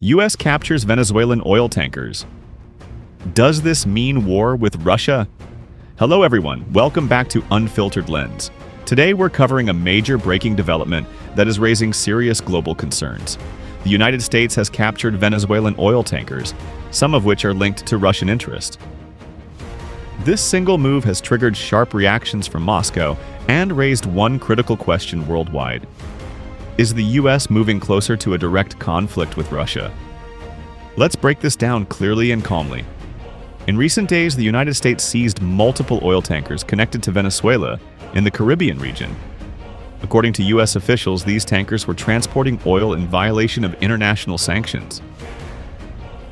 U.S. captures Venezuelan oil tankers. Does this mean war with Russia? Hello everyone, welcome back to Unfiltered Lens. Today we're covering a major breaking development that is raising serious global concerns. The United States has captured Venezuelan oil tankers, some of which are linked to Russian interest. This single move has triggered sharp reactions from Moscow and raised one critical question worldwide. Is the U.S. moving closer to a direct conflict with Russia? Let's break this down clearly and calmly. In recent days, the United States seized multiple oil tankers connected to Venezuela in the Caribbean region. According to U.S. officials, these tankers were transporting oil in violation of international sanctions.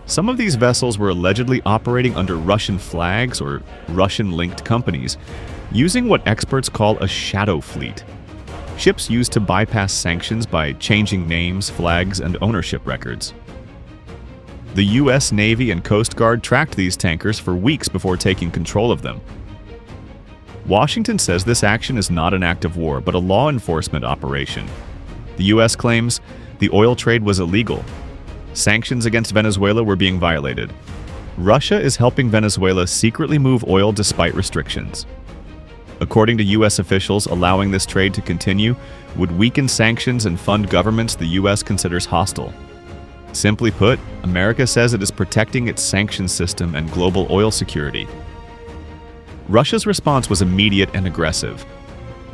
Some of these vessels were allegedly operating under Russian flags or Russian-linked companies, using what experts call a shadow fleet. Ships used to bypass sanctions by changing names, flags, and ownership records. The U.S. Navy and Coast Guard tracked these tankers for weeks before taking control of them. Washington says this action is not an act of war, but a law enforcement operation. The U.S. claims the oil trade was illegal. Sanctions against Venezuela were being violated. Russia is helping Venezuela secretly move oil despite restrictions. According to U.S. officials, allowing this trade to continue would weaken sanctions and fund governments the U.S. considers hostile. Simply put, America says it is protecting its sanctions system and global oil security. Russia's response was immediate and aggressive.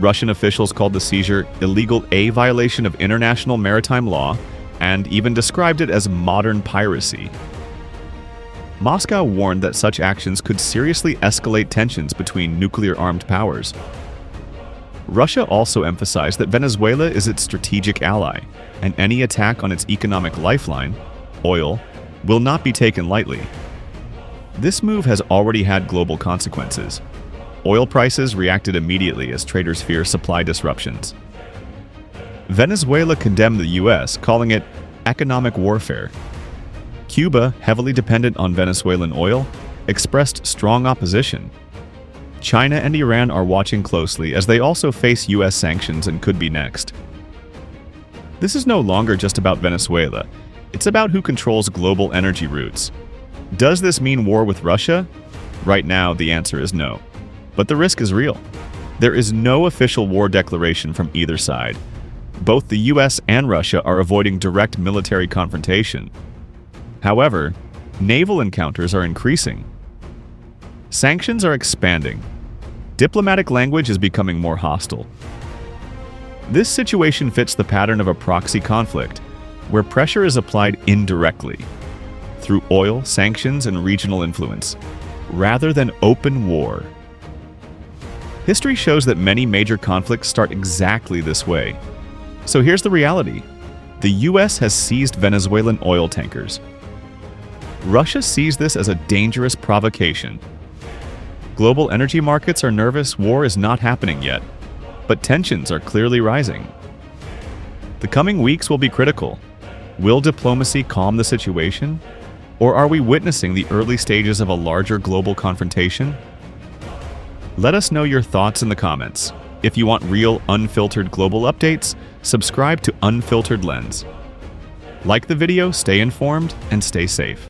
Russian officials called the seizure illegal, a violation of international maritime law, and even described it as modern piracy. Moscow warned that such actions could seriously escalate tensions between nuclear-armed powers. Russia also emphasized that Venezuela is its strategic ally, and any attack on its economic lifeline, oil, will not be taken lightly. This move has already had global consequences. Oil prices reacted immediately as traders fear supply disruptions. Venezuela condemned the U.S., calling it economic warfare. Cuba, heavily dependent on Venezuelan oil, expressed strong opposition. China and Iran are watching closely as they also face U.S. sanctions and could be next. This is no longer just about Venezuela. It's about who controls global energy routes. Does this mean war with Russia? Right now, the answer is no. But the risk is real. There is no official war declaration from either side. Both the U.S. and Russia are avoiding direct military confrontation. However, naval encounters are increasing. Sanctions are expanding. Diplomatic language is becoming more hostile. This situation fits the pattern of a proxy conflict, where pressure is applied indirectly, through oil, sanctions, and regional influence, rather than open war. History shows that many major conflicts start exactly this way. So here's the reality. The U.S. has seized Venezuelan oil tankers. Russia sees this as a dangerous provocation. Global energy markets are nervous, war is not happening yet, but tensions are clearly rising. The coming weeks will be critical. Will diplomacy calm the situation? Or are we witnessing the early stages of a larger global confrontation? Let us know your thoughts in the comments. If you want real, unfiltered global updates, subscribe to Unfiltered Lens. Like the video, stay informed, and stay safe.